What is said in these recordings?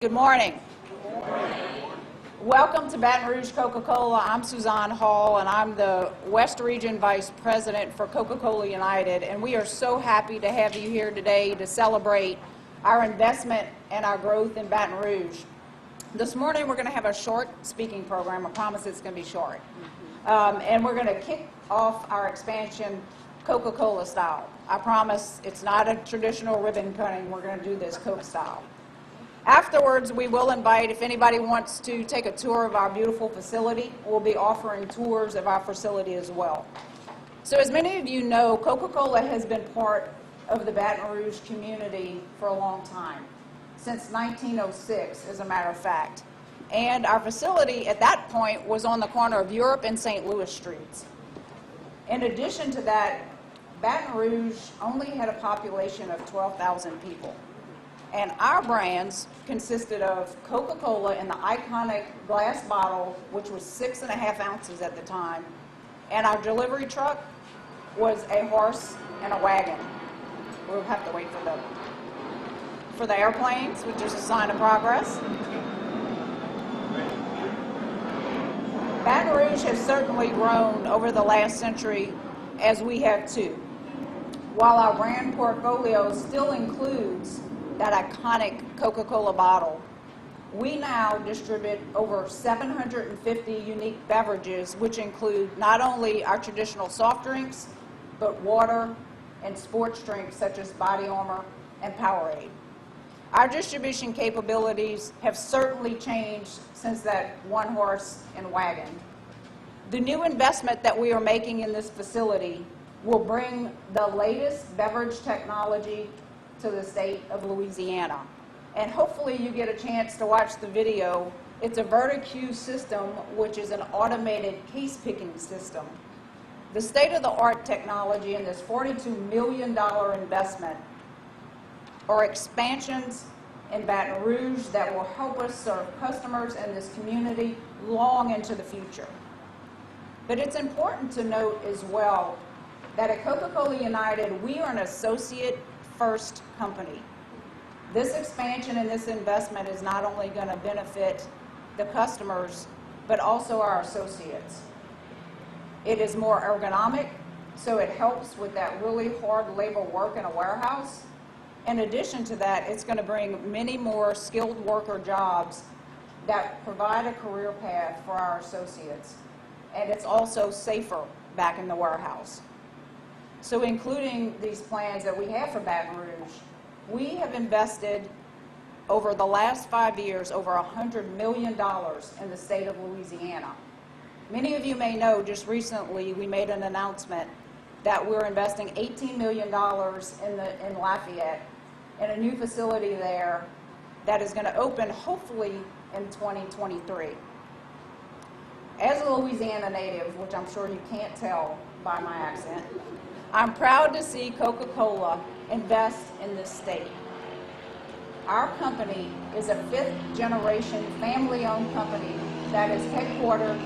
Good morning. Welcome to Baton Rouge Coca-Cola. I'm Suzanne Hall, and I'm the West Region Vice President for Coca-Cola United, and we are so happy to have you here today to celebrate our investment and our growth in Baton Rouge. This morning we're going to have a short speaking program. I promise it's going to be short. And we're going to kick off our expansion Coca-Cola style. I promise it's not a traditional ribbon cutting. We're going to do this Coke style. Afterwards, we will invite, if anybody wants to take a tour of our beautiful facility, we'll be offering tours of our facility as well. So as many of you know, Coca-Cola has been part of the Baton Rouge community for a long time, since 1906, as a matter of fact. And our facility at that point was on the corner of Europe and St. Louis Streets. In addition to that, Baton Rouge only had a population of 12,000 people. And our brands consisted of Coca-Cola in the iconic glass bottle, which was 6.5 ounces at the time. And our delivery truck was a horse and a wagon. We'll have to wait for the airplanes, which is a sign of progress. Baton Rouge has certainly grown over the last century, as we have too. While our brand portfolio still includes that iconic Coca-Cola bottle, we now distribute over 750 unique beverages, which include not only our traditional soft drinks, but water and sports drinks such as Body Armor and Powerade. Our distribution capabilities have certainly changed since that one horse and wagon. The new investment that we are making in this facility will bring the latest beverage technology to the state of Louisiana. And hopefully you get a chance to watch the video. It's a VertiQ system, which is an automated case picking system. The state-of-the-art technology in this $42 million investment are expansions in Baton Rouge that will help us serve customers in this community long into the future. But it's important to note as well that at Coca-Cola United, we are an associate first company. This expansion and this investment is not only going to benefit the customers, but also our associates. It is more ergonomic, so it helps with that really hard labor work in a warehouse. In addition to that, it's going to bring many more skilled worker jobs that provide a career path for our associates. And it's also safer back in the warehouse. So including these plans that we have for Baton Rouge, we have invested over the last 5 years over $100 million in the state of Louisiana. Many of you may know just recently we made an announcement that we're investing $18 million in Lafayette in a new facility there that is going to open hopefully in 2023. As a Louisiana native, which I'm sure you can't tell by my accent, I'm proud to see Coca-Cola invest in this state. Our company is a fifth-generation family-owned company that is headquartered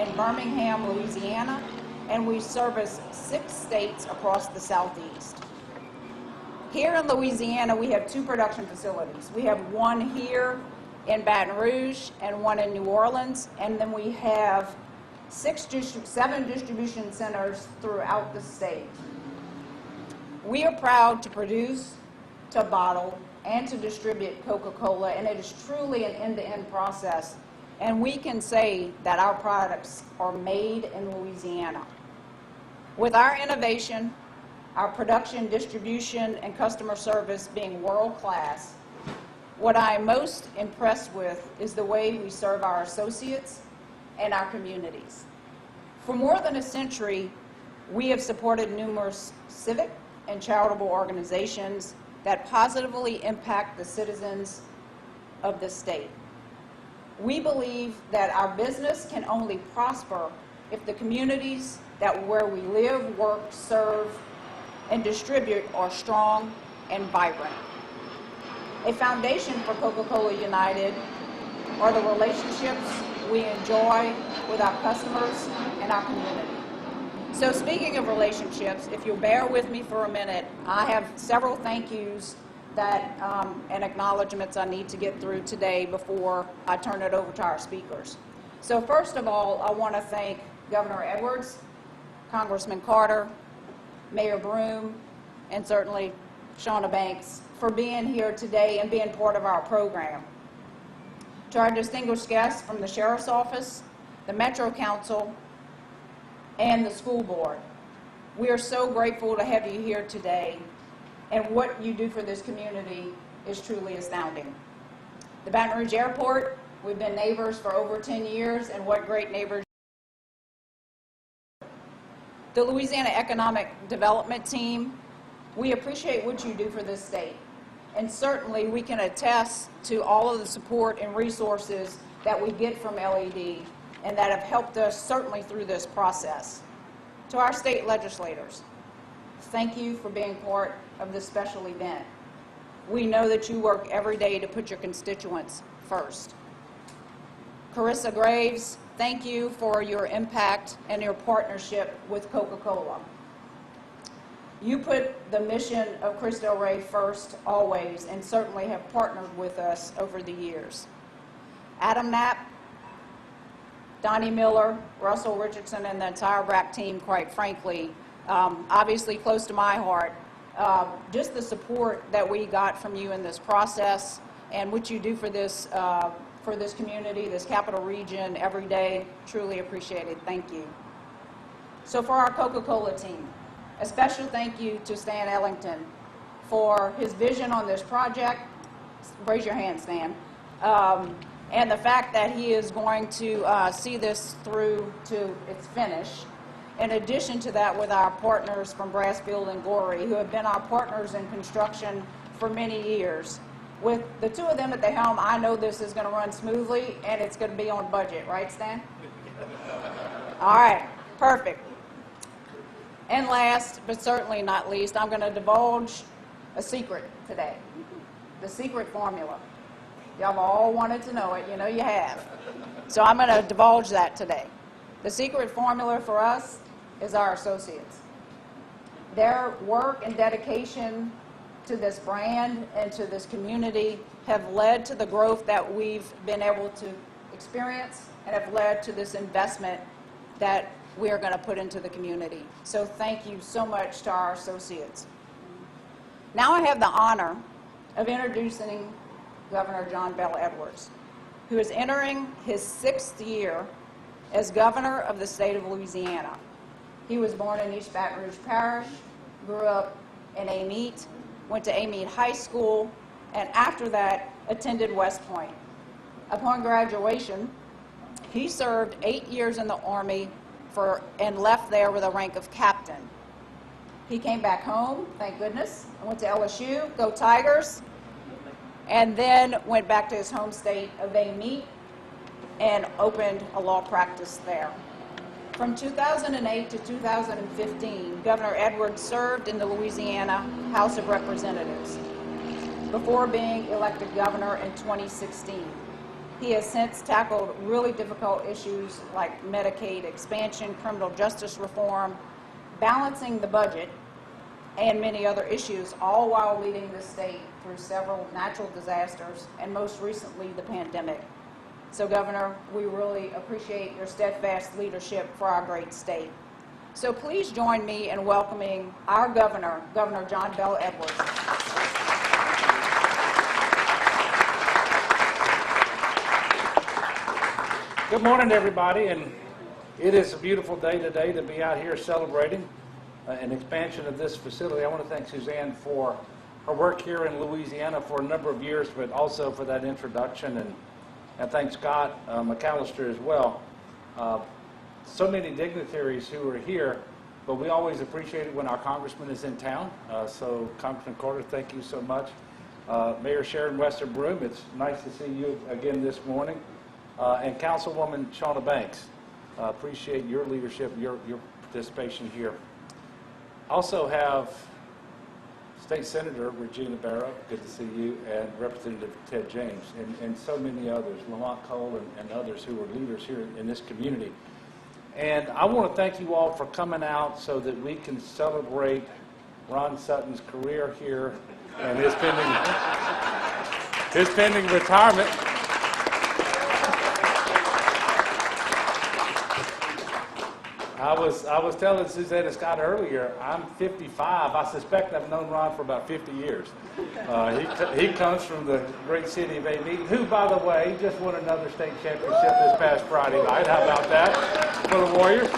in Birmingham, Louisiana, and we service 6 states across the Southeast. Here in Louisiana, we have 2 production facilities. We have one here in Baton Rouge and one in New Orleans, and then we have 7 distribution centers throughout the state. We are proud to produce, to bottle, and to distribute Coca-Cola, and it is truly an end-to-end process. And we can say that our products are made in Louisiana. With our innovation, our production, distribution, and customer service being world-class, what I'm most impressed with is the way we serve our associates and our communities. For more than a century, we have supported numerous civic and charitable organizations that positively impact the citizens of the state. We believe that our business can only prosper if the communities where we live, work, serve, and distribute are strong and vibrant. A foundation for Coca-Cola United are the relationships we enjoy with our customers and our community. So speaking of relationships, if you'll bear with me for a minute, I have several thank yous that and acknowledgments I need to get through today before I turn it over to our speakers. So first of all, I want to thank Governor Edwards, Congressman Carter, Mayor Broome, and certainly Shauna Banks for being here today and being part of our program. To our distinguished guests from the Sheriff's Office, the Metro Council, and the school board, we are so grateful to have you here today, and what you do for this community is truly astounding. The Baton Rouge Airport, we've been neighbors for over 10 years, and what great neighbors. The Louisiana Economic Development Team, we appreciate what you do for this state. And certainly we can attest to all of the support and resources that we get from LED and that have helped us certainly through this process. To our state legislators, thank you for being part of this special event. We know that you work every day to put your constituents first. Carissa Graves, thank you for your impact and your partnership with Coca-Cola. You put the mission of Chris Del Rey first always, and certainly have partnered with us over the years. Adam Knapp, Donnie Miller, Russell Richardson, and the entire BRAC team, quite frankly, obviously close to my heart. Just the support that we got from you in this process and what you do for this community, this capital region every day, truly appreciated. Thank you. So for our Coca-Cola team, a special thank you to Stan Ellington for his vision on this project. Raise your hand, Stan. And the fact that he is going to see this through to its finish. In addition to that, with our partners from Brassfield and Gorey, who have been our partners in construction for many years. With the two of them at the helm, I know this is going to run smoothly and it's going to be on budget, right, Stan? All right, perfect. And last, but certainly not least, I'm going to divulge a secret today. The secret formula. Y'all have all wanted to know it. You know you have. So I'm going to divulge that today. The secret formula for us is our associates. Their work and dedication to this brand and to this community have led to the growth that we've been able to experience and have led to this investment that we are going to put into the community. So thank you so much to our associates. Now I have the honor of introducing Governor John Bel Edwards, who is entering his 6th year as governor of the state of Louisiana. He was born in East Baton Rouge Parish, grew up in Amite, went to Amite High School, and after that attended West Point. Upon graduation, he served 8 years in the Army and left there with a rank of captain. He came back home, thank goodness, and went to LSU, go Tigers, and then went back to his home state of Amite and opened a law practice there. From 2008 to 2015, Governor Edwards served in the Louisiana House of Representatives before being elected governor in 2016. He has since tackled really difficult issues like Medicaid expansion, criminal justice reform, balancing the budget, and many other issues, all while leading the state through several natural disasters and most recently the pandemic. So Governor, we really appreciate your steadfast leadership for our great state. So please join me in welcoming our governor, Governor John Bel Edwards. Good morning, everybody, and it is a beautiful day today to be out here celebrating an expansion of this facility. I want to thank Suzanne for her work here in Louisiana for a number of years, but also for that introduction, and thank Scott McAllister as well. So many dignitaries who are here, but we always appreciate it when our congressman is in town. So Congressman Carter, thank you so much. Mayor Sharon Wester Broome, it's nice to see you again this morning. And Councilwoman Shauna Banks, appreciate your leadership, your participation here. Also have State Senator Regina Barrow, good to see you, and Representative Ted James, and so many others, Lamont Cole and others who are leaders here in this community. And I want to thank you all for coming out so that we can celebrate Ron Sutton's career here and his pending retirement. I was telling Suzanne and Scott earlier, I'm 55. I suspect I've known Ron for about 50 years. He comes from the great city of Ameet, who, by the way, just won another state championship this past Friday night. How about that for the Warriors?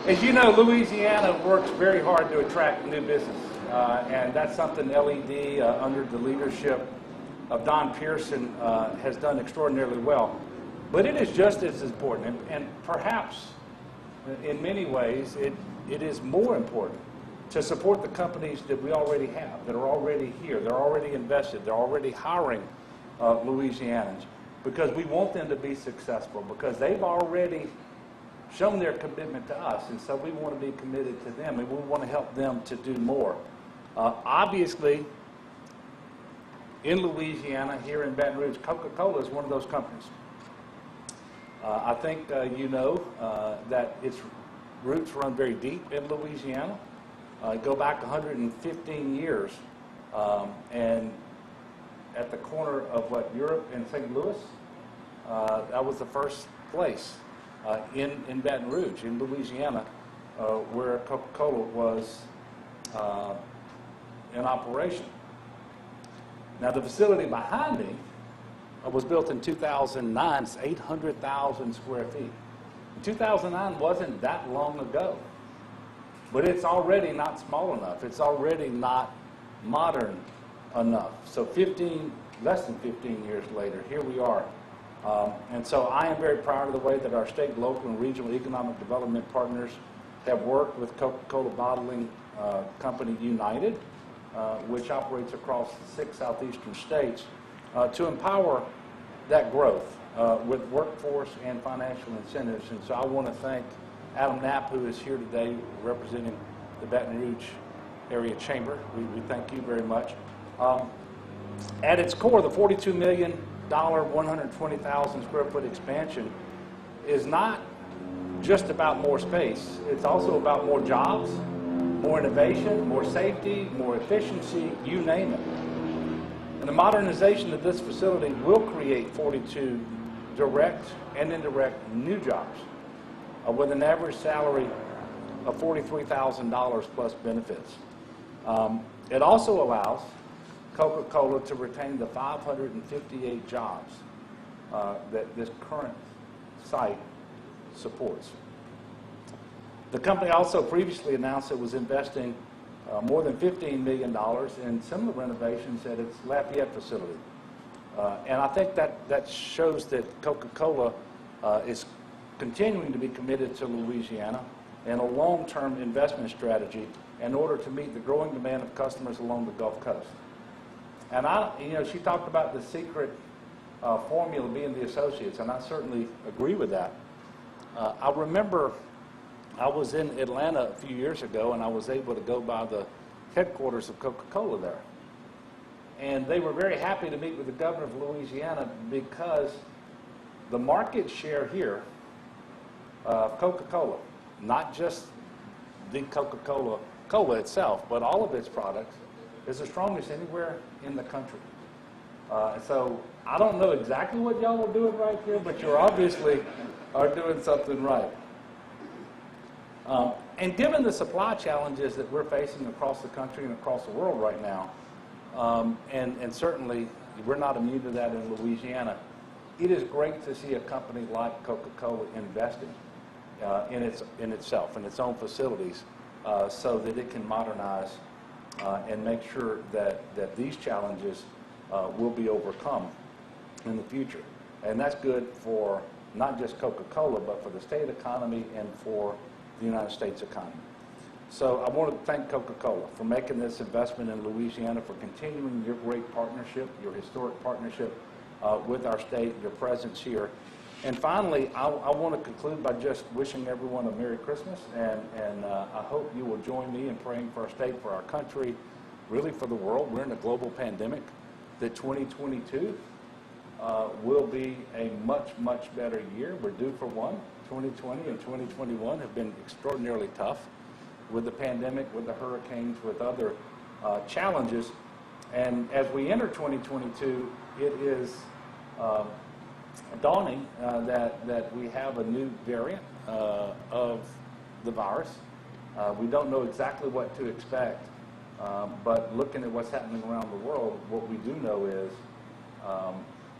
As you know, Louisiana works very hard to attract new business, and that's something LED, under the leadership of Don Pearson, has done extraordinarily well. But it is just as important, and perhaps in many ways it is more important to support the companies that we already have, that are already here, they're already invested, they're already hiring Louisianans, because we want them to be successful, because they've already shown their commitment to us, and so we want to be committed to them, and we want to help them to do more. Obviously, in Louisiana, here in Baton Rouge, Coca-Cola is one of those companies. I think you know that its roots run very deep in Louisiana. Go back 115 years, and at the corner of Europe and St. Louis, that was the first place in Baton Rouge, in Louisiana, where Coca-Cola was in operation. Now, the facility behind me was built in 2009. It's 800,000 square feet. 2009 wasn't that long ago, but it's already not small enough. It's already not modern enough. So less than 15 years later, here we are. And so I am very proud of the way that our state, local, and regional economic development partners have worked with Coca-Cola Bottling Company United, which operates across 6 southeastern states, to empower that growth with workforce and financial incentives. And so I want to thank Adam Knapp, who is here today representing the Baton Rouge Area Chamber. We thank you very much. At its core, the $42 million, 120,000 square foot expansion is not just about more space. It's also about more jobs, more innovation, more safety, more efficiency, you name it. And the modernization of this facility will create 42 direct and indirect new jobs with an average salary of $43,000 plus benefits. It also allows Coca-Cola to retain the 558 jobs that this current site supports. The company also previously announced it was investing more than $15 million in similar renovations at its Lafayette facility. And I think that shows that Coca-Cola is continuing to be committed to Louisiana and a long-term investment strategy in order to meet the growing demand of customers along the Gulf Coast. And she talked about the secret formula being the associates, and I certainly agree with that. I remember I was in Atlanta a few years ago, and I was able to go by the headquarters of Coca-Cola there. And they were very happy to meet with the governor of Louisiana because the market share here of Coca-Cola, not just the Coca-Cola Cola itself, but all of its products, is the strongest anywhere in the country. So I don't know exactly what y'all are doing right here, but you obviously are doing something right. And given the supply challenges that we're facing across the country and across the world right now, and certainly we're not immune to that in Louisiana, it is great to see a company like Coca-Cola investing in itself, in its own facilities, so that it can modernize and make sure that these challenges will be overcome in the future. And that's good for not just Coca-Cola, but for the state economy and for the United States economy. So I want to thank Coca-Cola for making this investment in Louisiana, for continuing your great partnership, your historic partnership with our state, your presence here. And finally, I want to conclude by just wishing everyone a Merry Christmas, and I hope you will join me in praying for our state, for our country, really for the world. We're in a global pandemic, that 2022 will be a much, much better year. We're due for one. 2020 and 2021 have been extraordinarily tough with the pandemic, with the hurricanes, with other challenges. And as we enter 2022, it is dawning that we have a new variant of the virus. We don't know exactly what to expect, but looking at what's happening around the world, what we do know is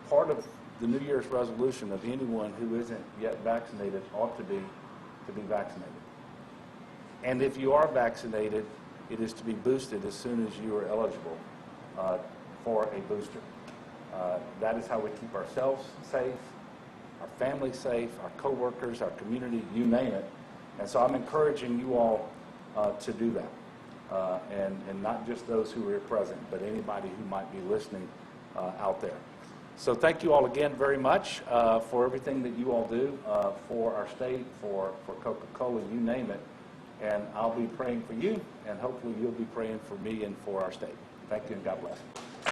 part of the New Year's resolution of anyone who isn't yet vaccinated ought to be vaccinated. And if you are vaccinated, it is to be boosted as soon as you are eligible for a booster. That is how we keep ourselves safe, our families safe, our coworkers, our community, you name it. And so I'm encouraging you all to do that. And not just those who are present, but anybody who might be listening out there. So thank you all again very much for everything that you all do for our state, for Coca-Cola, you name it. And I'll be praying for you, and hopefully you'll be praying for me and for our state. Thank you, and God bless.